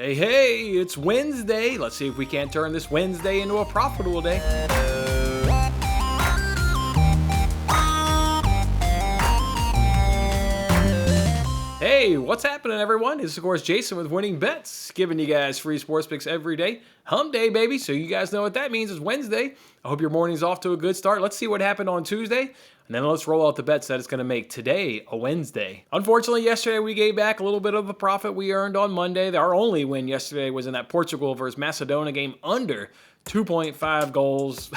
Hey, hey, it's Wednesday. Let's see if we can't turn this Wednesday into a profitable day. Hey, what's happening, everyone? It's, of course, Jason with Winning Bets, giving you guys free sports picks every day. Hump day, baby, so you guys know what that means. It's Wednesday. I hope your morning's off to a good start. Let's see what happened on Tuesday, and then let's roll out the bets that it's going to make today a Wednesday. Unfortunately, yesterday we gave back a little bit of the profit we earned on Monday. Our only win yesterday was in that Portugal versus Macedonia game under 2.5 goals.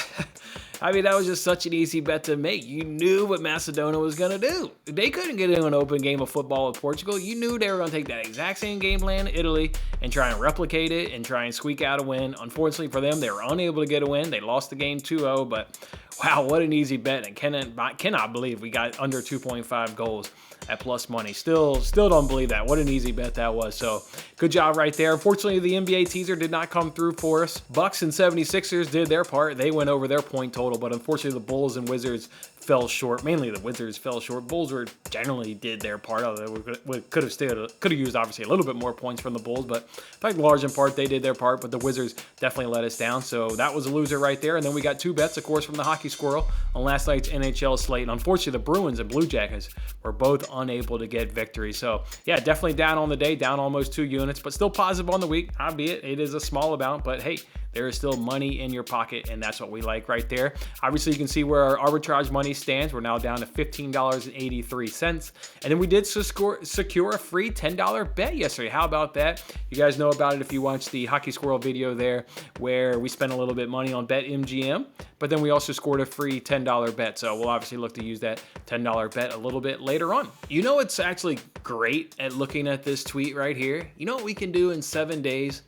I mean, that was just such an easy bet to make. You knew what Macedonia was going to do. They couldn't get into an open game of football with Portugal. You knew they were going to take that exact same game plan to Italy and try and replicate it and try and squeak out a win. Unfortunately for them, they were unable to get a win. They lost the game 2-0, but wow, what an easy bet. And cannot believe we got under 2.5 goals at plus money. Still don't believe that. What an easy bet that was. So good job right there. Unfortunately, the NBA teaser did not come through for us. Bucks and 76ers did their part. They went over their point total, but unfortunately the Bulls and Wizards fell short. Mainly the Wizards fell short. Bulls generally did their part. We could have used obviously a little bit more points from the Bulls, but I think large in part they did their part, but the Wizards definitely let us down. So that was a loser right there. And then we got two bets, of course, from the Hockey Squirrel on last night's NHL slate. And unfortunately, the Bruins and Blue Jackets were both unable to get victory. So yeah, definitely down on the day, down almost 2 units, but still positive on the week, albeit it is a small amount, but hey, there is still money in your pocket, and that's what we like right there. Obviously, you can see where our arbitrage money stands. We're now down to $15.83. And then we did secure a free $10 bet yesterday. How about that? You guys know about it if you watched the Hockey Squirrel video there, where we spent a little bit of money on BetMGM, but then we also scored a free $10 bet. So we'll obviously look to use that $10 bet a little bit later on. You know what's actually great at looking at this tweet right here? You know what we can do in 7 days?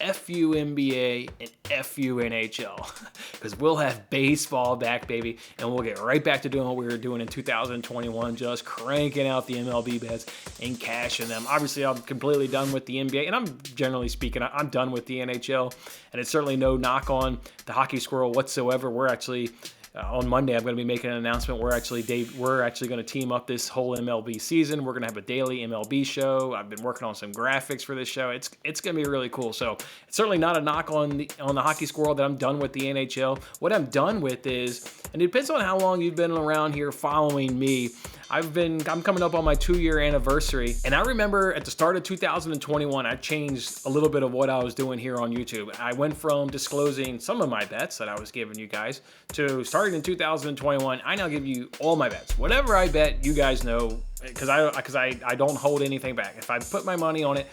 FU NBA and FU NHL, because we'll have baseball back, baby, and we'll get right back to doing what we were doing in 2021, just cranking out the MLB bets and cashing them. Obviously, I'm completely done with the NBA, and I'm generally speaking, I'm done with the NHL, and it's certainly no knock on the Hockey Squirrel whatsoever. We're actually on Monday, I'm going to be making an announcement. We're actually going to team up this whole MLB season. We're going to have a daily MLB show. I've been working on some graphics for this show. It's going to be really cool. So it's certainly not a knock on the Hockey Squirrel that I'm done with the NHL. What I'm done with is, and it depends on how long you've been around here following me, I'm coming up on my 2-year anniversary, and I remember at the start of 2021, I changed a little bit of what I was doing here on YouTube. I went from disclosing some of my bets that I was giving you guys to starting in 2021. I now give you all my bets. Whatever I bet, you guys know, because I don't hold anything back. If I put my money on it,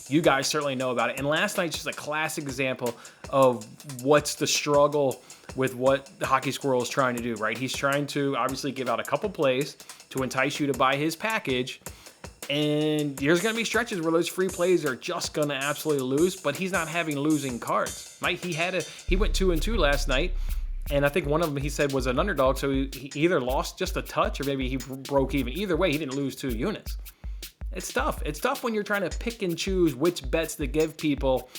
you guys certainly know about it. And last night's just a classic example of what's the struggle with what the Hockey Squirrel is trying to do, right? He's trying to obviously give out a couple plays to entice you to buy his package. And there's going to be stretches where those free plays are just going to absolutely lose, but he's not having losing cards, right? He went 2-2 last night. And I think one of them he said was an underdog, so he either lost just a touch or maybe he broke even. Either way, he didn't lose 2 units. It's tough. It's tough when you're trying to pick and choose which bets to give people,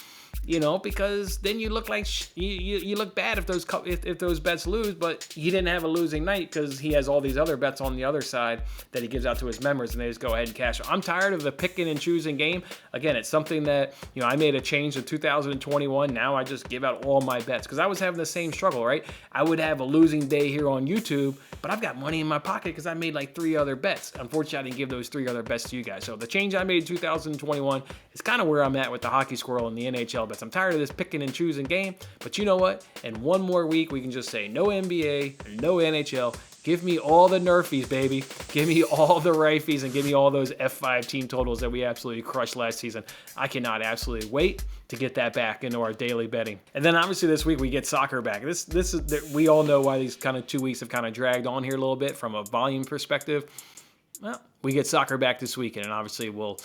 you know, because then you look like you look bad if those bets lose, but he didn't have a losing night because he has all these other bets on the other side that he gives out to his members, and they just go ahead and cash. I'm tired of the picking and choosing game. Again, it's something that, you know, I made a change in 2021. Now I just give out all my bets because I was having the same struggle, right? I would have a losing day here on YouTube, but I've got money in my pocket because I made like 3 other bets. Unfortunately, I didn't give those 3 other bets to you guys. So the change I made in 2021 is kind of where I'm at with the Hockey Squirrel and the NHL bets. I'm tired of this picking and choosing game, but you know what? In one more week, we can just say no NBA, no NHL. Give me all the nerfies, baby. Give me all the rifies and give me all those F5 team totals that we absolutely crushed last season. I cannot absolutely wait to get that back into our daily betting. And then obviously this week we get soccer back. This is we all know why these kind of 2 weeks have kind of dragged on here a little bit from a volume perspective. Well, we get soccer back this weekend, and obviously we'll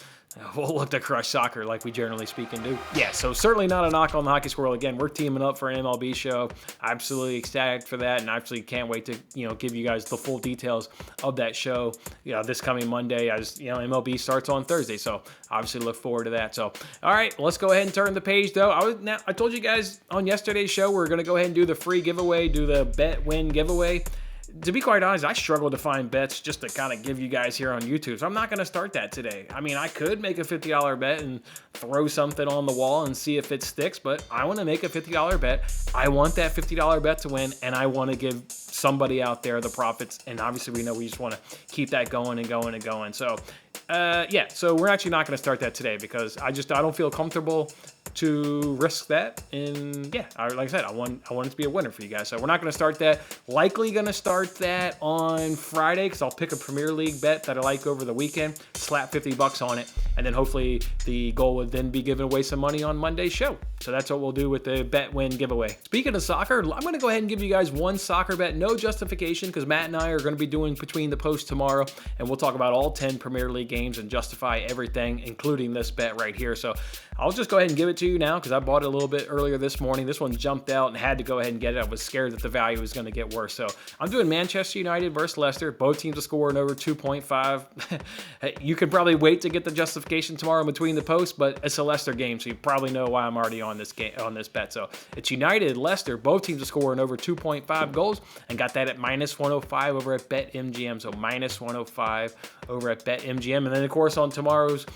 look to crush soccer like we generally speak and do. Yeah, so certainly not a knock on the Hockey Squirrel. Again, we're teaming up for an MLB show. Absolutely ecstatic for that, and actually can't wait to, you know, give you guys the full details of that show, you know, this coming Monday. MLB starts on Thursday, so obviously look forward to that. So, all right, let's go ahead and turn the page, though. I told you guys on yesterday's show we're going to go ahead and do the free giveaway, do the bet win giveaway. to be quite honest, I struggle to find bets just to kind of give you guys here on YouTube. So I'm not going to start that today. I mean, I could make a $50 bet and throw something on the wall and see if it sticks, but I want to make a $50 bet. I want that $50 bet to win, and I want to give somebody out there the profits. And obviously, we know we just want to keep that going and going and going. So, yeah, so we're actually not going to start that today because I don't feel comfortable to risk that. And yeah, like I said, I want it to be a winner for you guys. So we're not going to start that. Likely going to start that on Friday because I'll pick a Premier League bet that I like over the weekend, slap $50 on it, and then hopefully the goal would then be giving away some money on Monday's show. So that's what we'll do with the bet win giveaway. Speaking of soccer, I'm going to go ahead and give you guys one soccer bet, no justification, because Matt and I are going to be doing Between the Posts tomorrow, and we'll talk about all 10 Premier League games and justify everything, including this bet right here. So I'll just go ahead and give it to you now because I bought it a little bit earlier this morning. This one jumped out and had to go ahead and get it. I was scared that the value was going to get worse. So I'm doing Manchester United versus Leicester. Both teams to score in over 2.5. You can probably wait to get the justification tomorrow Between the Posts, but it's a Leicester game, so you probably know why I'm already on this game, on this bet. So it's United, Leicester, both teams to score in over 2.5 goals, and got that at -105 over at BetMGM. So -105 over at BetMGM. And then of course on tomorrow's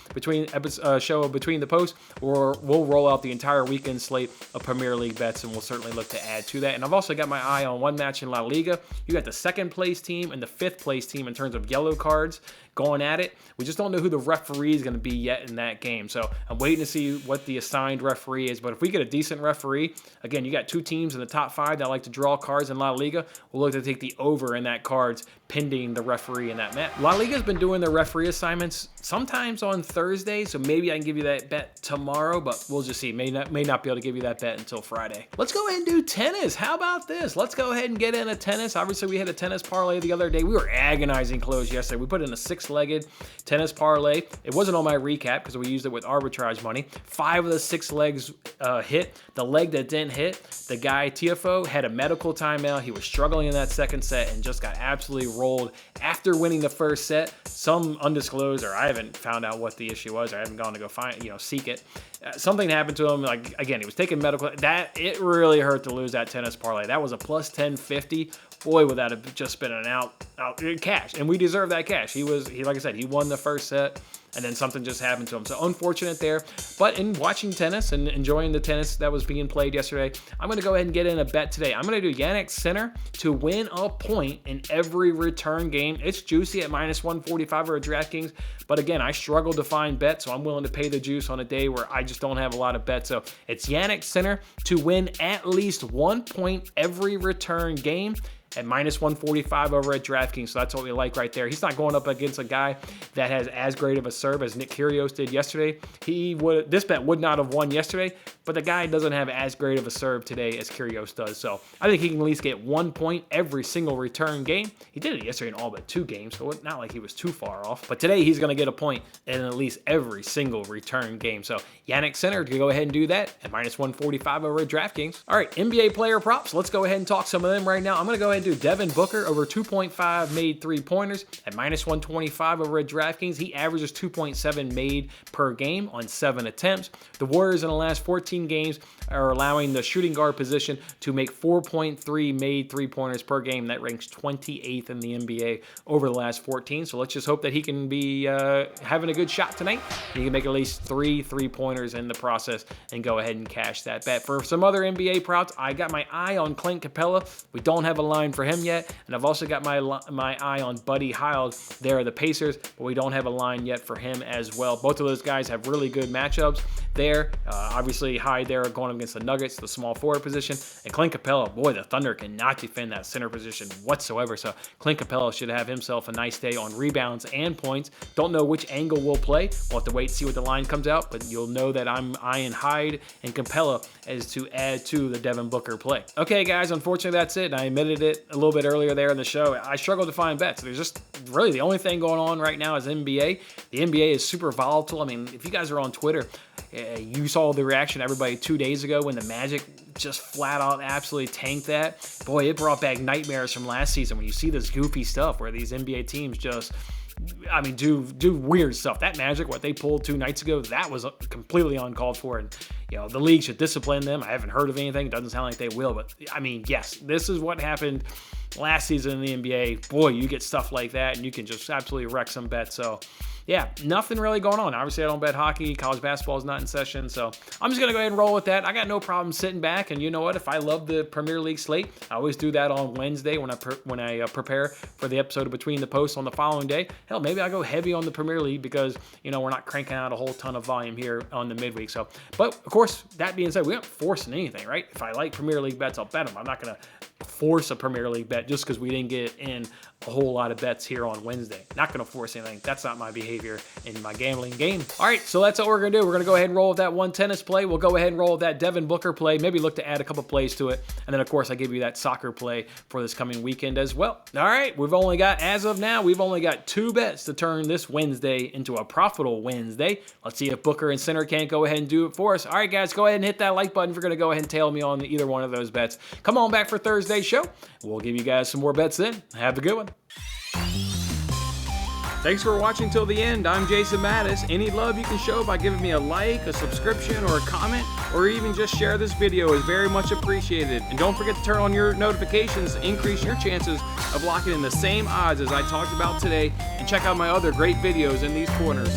show of Between the Posts, we'll roll out the entire weekend slate of Premier League bets, and we'll certainly look to add to that. And I've also got my eye on one match in La Liga. You got the second place team and the fifth place team in terms of yellow cards going at it. We just don't know who the referee is going to be yet in that game. So I'm waiting to see what the assigned referee is. But if we get a decent referee, again, you got two teams in the top 5 that like to draw cards in La Liga. We'll look to take the over in that cards pending the referee in that match. La Liga's been doing their referee assignments sometimes on Thursday, so maybe I can give you that bet tomorrow, but we'll just see. May not be able to give you that bet until Friday. Let's go ahead and do tennis. How about this? Let's go ahead and get in a tennis. Obviously, we had a tennis parlay the other day. We were agonizing close yesterday. We put in a 6-legged tennis parlay. It wasn't on my recap because we used it with arbitrage money. 5 of the 6 legs hit. The leg that didn't hit, the guy Tiafoe had a medical timeout. He was struggling in that second set and just got absolutely rolled after winning the first set. Some undisclosed, or I haven't found out what the issue was. I haven't gone to go seek it. Something happened to him. Like, again, he was taking medical. It really hurt to lose that tennis parlay. That was a plus 1050. Boy, would that have just been an out cash, and we deserve that cash. He like I said, he won the first set, and then something just happened to him. So unfortunate there. But in watching tennis and enjoying the tennis that was being played yesterday, I'm going to go ahead and get in a bet today. I'm going to do Jannik Sinner to win a point in every return game. It's juicy at -145 or at DraftKings. But again, I struggle to find bets, so I'm willing to pay the juice on a day where I just don't have a lot of bets. So it's Jannik Sinner to win at least 1 point every return game at -145 over at DraftKings. So that's what we like right there. He's not going up against a guy that has as great of a serve as Nick Kyrgios did yesterday. This bet would not have won yesterday, but the guy doesn't have as great of a serve today as Kyrgios does. So I think he can at least get 1 point every single return game. He did it yesterday in all but 2 games, so it's not like he was too far off. But today he's going to get a point in at least every single return game. So Jannik Sinner to go ahead and do that at -145 over at DraftKings. All right, NBA player props. Let's go ahead and talk some of them right now. I'm going to go ahead and do Devin Booker over 2.5 made 3-pointers at -125 over at DraftKings. He averages 2.7 made per game on 7 attempts. The Warriors in the last 14 games are allowing the shooting guard position to make 4.3 made 3-pointers per game. That ranks 28th in the NBA over the last 14. So let's just hope that he can be having a good shot tonight. He can make at least 3 3-pointers in the process and go ahead and cash that bet. For some other NBA props, I got my eye on Clint Capella. We don't have a line for him yet, and I've also got my eye on Buddy Hield. There are the Pacers, but we don't have a line yet for him as well. Both of those guys have really good matchups there. Obviously, Hield there going against the Nuggets, the small forward position, and Clint Capella, boy, the Thunder cannot defend that center position whatsoever. So Clint Capella should have himself a nice day on rebounds and points. Don't know which angle we'll play. We'll have to wait and see what the line comes out, but you'll know that I'm eyeing Hield and Capella as to add to the Devin Booker play. Okay, guys, unfortunately that's it. And I admitted it a little bit earlier there in the show. I struggle to find bets. There's just really the only thing going on right now is NBA. The NBA is super volatile. I mean, if you guys are on Twitter, you saw the reaction of everybody 2 days ago when the Magic just flat out absolutely tanked that. Boy, it brought back nightmares from last season when you see this goofy stuff where these NBA teams just, I mean, do weird stuff. That Magic, what they pulled 2 nights ago, that was completely uncalled for. And, you know, the league should discipline them. I haven't heard of anything. It doesn't sound like they will. But, I mean, yes, this is what happened last season in the NBA, boy, you get stuff like that and you can just absolutely wreck some bets. So yeah, nothing really going on. Obviously, I don't bet hockey. College basketball is not in session. So I'm just going to go ahead and roll with that. I got no problem sitting back. And you know what? If I love the Premier League slate, I always do that on Wednesday when I prepare for the episode of Between the Posts on the following day. Hell, maybe I go heavy on the Premier League because, you know, we're not cranking out a whole ton of volume here on the midweek. So, but of course, that being said, we aren't forcing anything, right? If I like Premier League bets, I'll bet them. I'm not going to force a Premier League bet just because we didn't get in a whole lot of bets here on Wednesday. Not going to force anything. That's not my behavior in my gambling game. All right, so that's what we're going to do. We're going to go ahead and roll with that one tennis play. We'll go ahead and roll with that Devin Booker play. Maybe look to add a couple plays to it. And then, of course, I give you that soccer play for this coming weekend as well. All right, as of now, we've only got 2 bets to turn this Wednesday into a profitable Wednesday. Let's see if Booker and Sinner can't go ahead and do it for us. All right, guys, go ahead and hit that like button if you're going to go ahead and tail me on either one of those bets. Come on back for Thursday's show. We'll give you guys some more bets then. Have a good one. Thanks for watching till the end. I'm Jason Mattis. Any love you can show by giving me a like, a subscription, or a comment, or even just share this video is very much appreciated. And don't forget to turn on your notifications to increase your chances of locking in the same odds as I talked about today. And check out my other great videos in these corners.